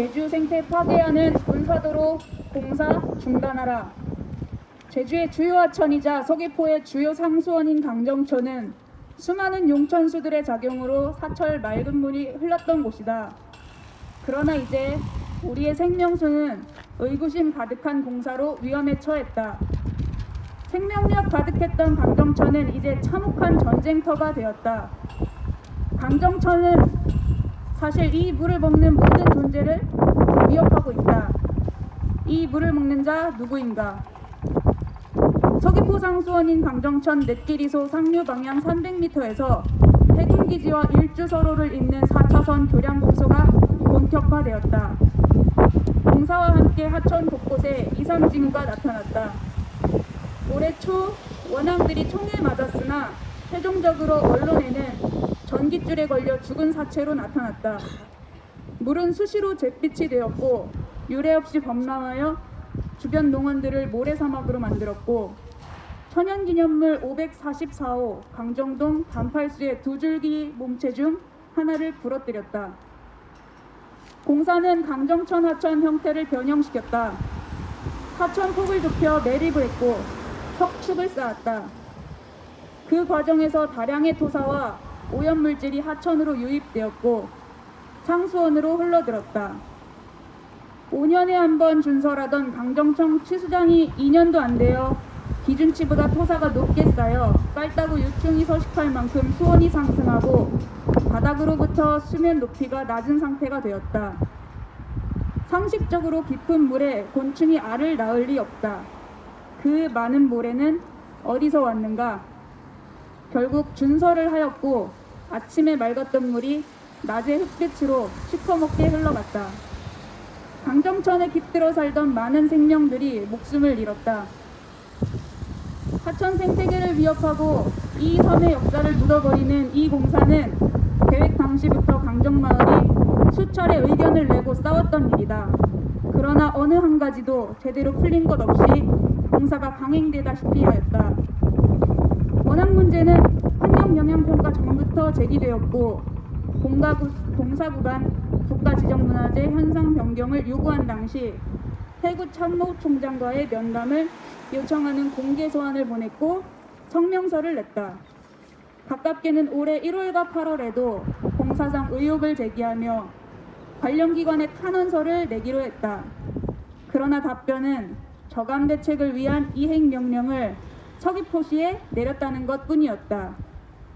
제주 생태 파괴하는 군사도로 공사 중단하라. 제주의 주요 하천이자 서귀포의 주요 상수원인 강정천은 수많은 용천수들의 작용으로 사철 맑은 물이 흘렀던 곳이다. 그러나 이제 우리의 생명수는 의구심 가득한 공사로 위험에 처했다. 생명력 가득했던 강정천은 이제 참혹한 전쟁터가 되었다. 강정천은 사실 이 물을 먹는 모든 존재를 위협하고 있다. 이 물을 먹는 자 누구인가? 서귀포 상수원인 강정천 넷길이소 상류 방향 300m에서 해군기지와 일주서로를 잇는 4차선 교량공소가 본격화되었다. 공사와 함께 하천 곳곳에 이상징후가 나타났다. 올해 초 원앙들이 총에 맞았으나 최종적으로 언론에는 전깃줄에 걸려 죽은 사체로 나타났다. 물은 수시로 잿빛이 되었고 유례 없이 범람하여 주변 농원들을 모래사막으로 만들었고 천연기념물 544호 강정동 단팔수의 두 줄기 몸체 중 하나를 부러뜨렸다. 공사는 강정천 하천 형태를 변형시켰다. 하천 폭을 좁혀 매립을 했고 석축을 쌓았다. 그 과정에서 다량의 토사와 오염물질이 하천으로 유입되었고 상수원으로 흘러들었다. 5년에 한 번 준설하던 강정천 취수장이 2년도 안 되어 기준치보다 토사가 높게 쌓여 깔따구 유충이 서식할 만큼 수온이 상승하고 바닥으로부터 수면 높이가 낮은 상태가 되었다. 상식적으로 깊은 물에 곤충이 알을 낳을 리 없다. 그 많은 모래는 어디서 왔는가? 결국 준설을 하였고 아침에 맑았던 물이 낮에 흙빛으로 시커멓게 흘러갔다. 강정천에 깃들어 살던 많은 생명들이 목숨을 잃었다. 하천 생태계를 위협하고 이 섬의 역사를 묻어버리는 이 공사는 계획 당시부터 강정마을이 수차례 의견을 내고 싸웠던 일이다. 그러나 어느 한 가지도 제대로 풀린 것 없이 공사가 강행되다시피 하였다. 원앙 문제는 환경영향평가 전부터 제기되었고 공사 구간 국가지정문화재 현상 변경을 요구한 당시 해군 참모총장과의 면담을 요청하는 공개 소환을 보냈고 성명서를 냈다. 가깝게는 올해 1월과 8월에도 공사상 의혹을 제기하며 관련 기관에 탄원서를 내기로 했다. 그러나 답변은 저감 대책을 위한 이행 명령을 서귀포시에 내렸다는 것 뿐이었다.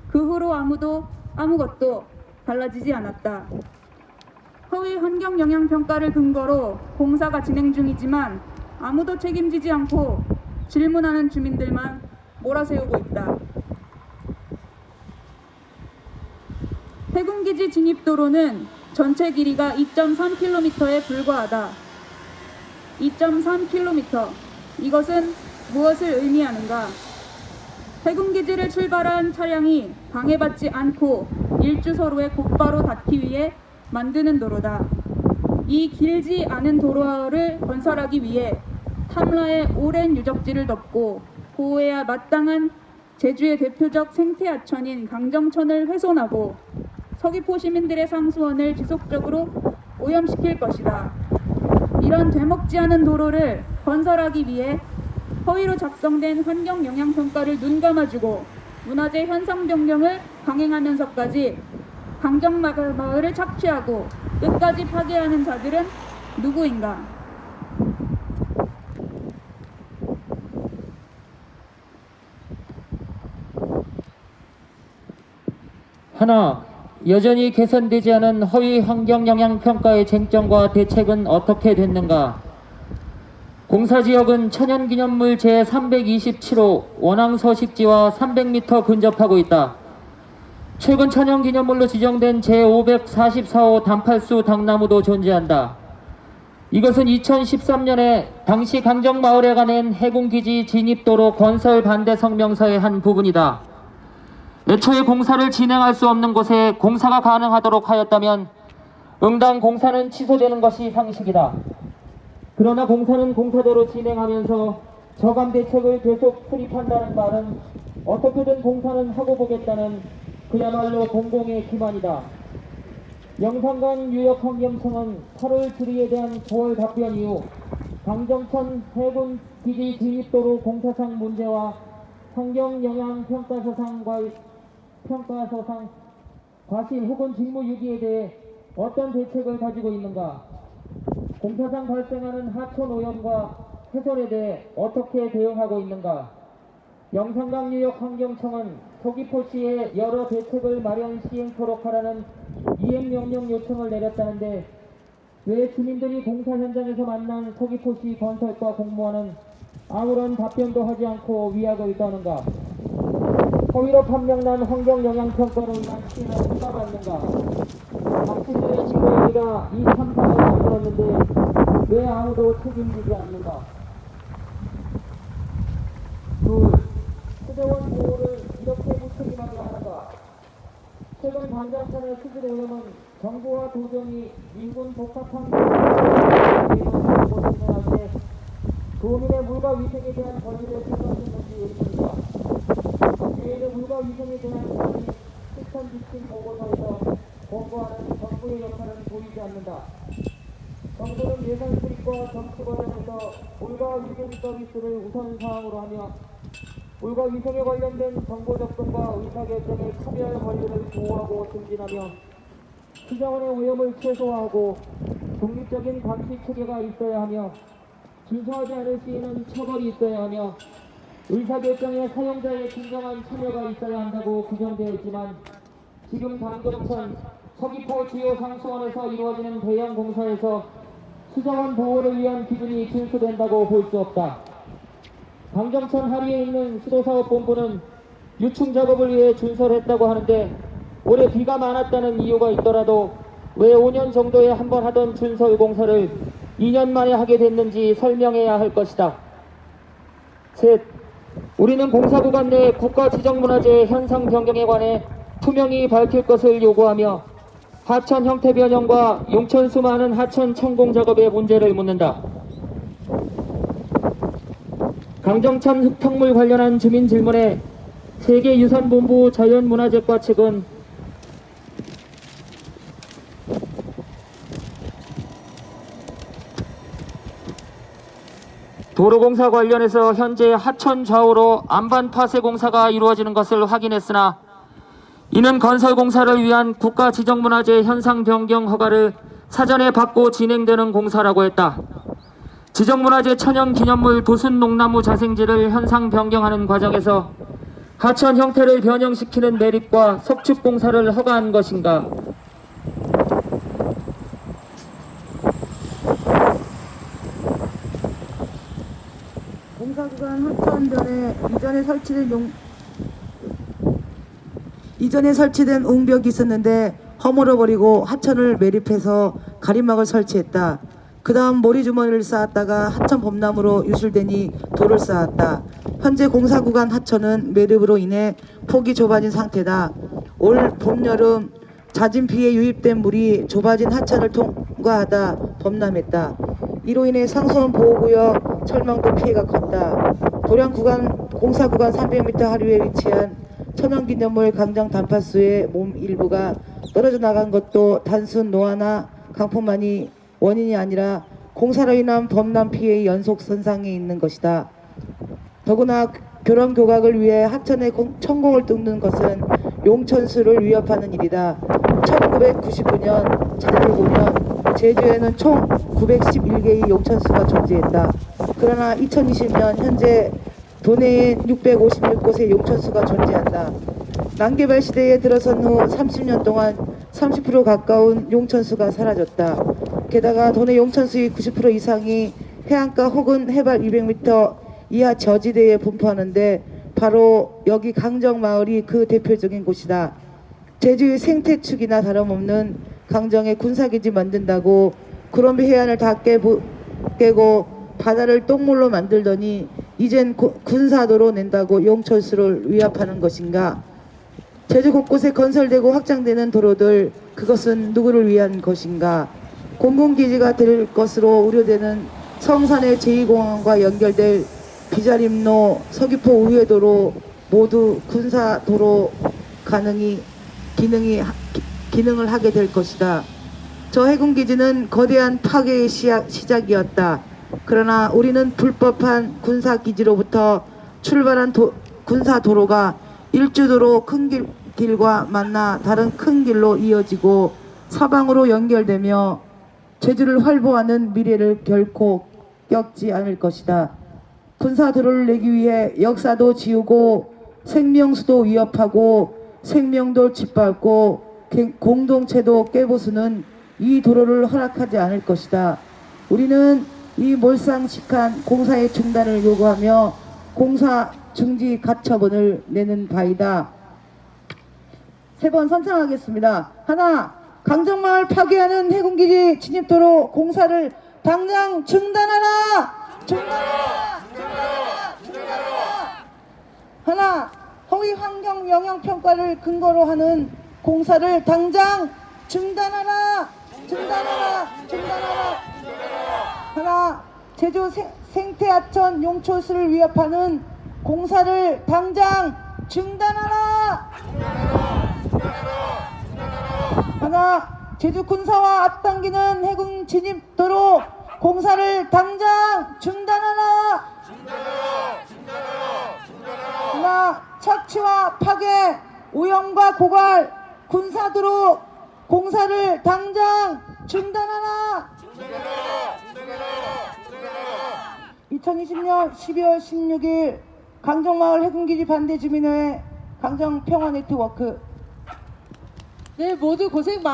그 후로 아무것도 달라지지 않았다. 허위 환경영향평가를 근거로 공사가 진행 중이지만 아무도 책임지지 않고 질문하는 주민들만 몰아세우고 있다. 해군기지 진입도로는 전체 길이가 2.3km에 불과하다. 2.3km. 이것은 무엇을 의미하는가? 해군기지를 출발한 차량이 방해받지 않고 일주서로에 곧바로 닿기 위해 만드는 도로다. 이 길지 않은 도로를 건설하기 위해 탐라의 오랜 유적지를 덮고 보호해야 마땅한 제주의 대표적 생태하천인 강정천을 훼손하고 서귀포 시민들의 상수원을 지속적으로 오염시킬 것이다. 이런 되먹지 않은 도로를 건설하기 위해 허위로 작성된 환경영향평가를 눈감아주고 문화재 현상 변경을 강행하면서까지 강정마을을 착취하고 끝까지 파괴하는 자들은 누구인가? 하나, 여전히 개선되지 않은 허위 환경영향평가의 쟁점과 대책은 어떻게 됐는가? 공사지역은 천연기념물 제327호 원앙서식지와 300m 근접하고 있다. 최근 천연기념물로 지정된 제544호 단팔수 당나무도 존재한다. 이것은 2013년에 당시 강정마을에가 낸 해군기지 진입도로 건설 반대 성명서의 한 부분이다. 애초에 공사를 진행할 수 없는 곳에 공사가 가능하도록 하였다면 응당 공사는 취소되는 것이 상식이다. 그러나 공사는 공사대로 진행하면서 저감 대책을 계속 수립한다는 말은 어떻게든 공사는 하고 보겠다는 그야말로 공공의 기만이다. 영산강 유역환경청은 8월 질의에 대한 9월 답변 이후 강정천 해군 기지 진입도로 공사상 문제와 환경영향평가서상 과실 혹은 직무유기에 대해 어떤 대책을 가지고 있는가? 공사상 발생하는 하천 오염과 해설에 대해 어떻게 대응하고 있는가? 영산강 유역 환경청은 서귀포시에 여러 대책을 마련 시행토록 하라는 이행명령 요청을 내렸다는데 왜 주민들이 공사 현장에서 만난 서귀포시 건설과 공무원은 아무런 답변도 하지 않고 위약을 떠는가? 허위로 판명난 환경영향평가로 인한 피해는 누가 받는가? 당신들의 직무유기가 이 참사를 만들었는데 왜 아무도 책임지지 않는가? 둘, 수도원 보호를 이렇게 무책임하게 하는가? 최근 관장천의 수질 오염은 정부와 도정이 인군 복합한 대응을 진행할 때 도민의 물과 위생에 대한 권리를 생각했는지 의문이다. 이외에도 물과 위생에 대한 권리 실천 지침 보고서에서 권고하는 정부의 역할은 보이지 않는다. 정부는 예산 수립과 정치 과정에서 물과 위생 서비스를 우선사항으로 하며 물과 위생에 관련된 정보 접근과 의사결정의 차별 권리를 보호하고 증진하며 시정원의 오염을 최소화하고 독립적인 감시 체계가 있어야 하며 준수하지 않을 시에는 처벌이 있어야 하며 의사결정에 사용자의 진정한 참여가 있어야 한다고 규정되어 있지만 지금 강정천, 서귀포 주요 상수원에서 이루어지는 대형 공사에서 수정원 보호를 위한 기준이 준수된다고 볼 수 없다. 강정천 하류에 있는 수도사업본부는 유충 작업을 위해 준설했다고 하는데 올해 비가 많았다는 이유가 있더라도 왜 5년 정도에 한 번 하던 준설 공사를 2년 만에 하게 됐는지 설명해야 할 것이다. 셋, 우리는 공사구간 내 국가지정문화재 현상 변경에 관해 투명히 밝힐 것을 요구하며 하천 형태 변형과 용천 수많은 하천 천공 작업의 문제를 묻는다. 강정천 흙탕물 관련한 주민 질문에 세계유산본부 자연문화재과 측은 도로공사 관련해서 현재 하천 좌우로 안반 파쇄 공사가 이루어지는 것을 확인했으나 이는 건설공사를 위한 국가지정문화재 현상 변경 허가를 사전에 받고 진행되는 공사라고 했다. 지정문화재 천연기념물 도순농나무 자생지를 현상 변경하는 과정에서 하천 형태를 변형시키는 매립과 석축 공사를 허가한 것인가? 공사구간 하천변에 이전에 설치된 웅벽이 있었는데 허물어버리고 하천을 매립해서 가림막을 설치했다. 그 다음 모리주머니를 쌓았다가 하천 범람으로 유실되니 돌을 쌓았다. 현재 공사구간 하천은 매립으로 인해 폭이 좁아진 상태다. 올 봄, 여름 잦은 비에 유입된 물이 좁아진 하천을 통과하다 범람했다. 이로 인해 상수원 보호구역 철망도 피해가 컸다. 도량구간 공사구간 300m 하류에 위치한 천연기념물 강정 단파수의 몸 일부가 떨어져 나간 것도 단순 노화나 강풍만이 원인이 아니라 공사로 인한 범람 피해의 연속 선상에 있는 것이다. 더구나 교람 교각을 위해 하천의 천공을 뚫는 것은 용천수를 위협하는 일이다. 1999년 자료를 보면 제주에는 총 911개의 용천수가 존재했다. 그러나 2020년 현재 도내에 656곳의 용천수가 존재한다. 난개발 시대에 들어선 후 30년 동안 30% 가까운 용천수가 사라졌다. 게다가 도내 용천수의 90% 이상이 해안가 혹은 해발 200m 이하 저지대에 분포하는데 바로 여기 강정마을이 그 대표적인 곳이다. 제주의 생태축이나 다름없는 강정에 군사기지 만든다고 구럼비 해안을 다 깨고 바다를 똥물로 만들더니 이젠 군사도로 낸다고 용천수를 위협하는 것인가? 제주 곳곳에 건설되고 확장되는 도로들, 그것은 누구를 위한 것인가? 공공기지가 될 것으로 우려되는 성산의 제2공항과 연결될 비자림로, 서귀포 우회도로 모두 군사도로 기능이 기능을 하게 될 것이다. 저 해군기지는 거대한 파괴의 시작이었다. 그러나 우리는 불법한 군사기지로부터 출발한 군사도로가 일주도로 큰 길과 만나 다른 큰 길로 이어지고 사방으로 연결되며 제주를 활보하는 미래를 결코 꺾지 않을 것이다. 군사도로를 내기 위해 역사도 지우고 생명수도 위협하고 생명도 짓밟고 공동체도 깨부수는 이 도로를 허락하지 않을 것이다. 우리는 이 몰상식한 공사의 중단을 요구하며 공사 중지 가처분을 내는 바이다. 3번 선창하겠습니다. 하나, 강정마을 파괴하는 해군기지 진입도로 공사를 당장 중단하라! 하나, 허위 환경 영향 평가를 근거로 하는 공사를 당장 중단하라! 하나, 제주 생태하천 용초수를 위협하는 공사를 당장 중단하라! 하나, 제주 군사와 앞당기는 해군 진입도로 공사를 당장 중단하라! 하나, 착취와 파괴, 오염과 고갈, 군사도로 공사를 당장 중단하라! 2020년 12월 16일 강정마을 해군기지 반대 주민회 강정평화네트워크. 네, 모두 고생 많으셨습니다.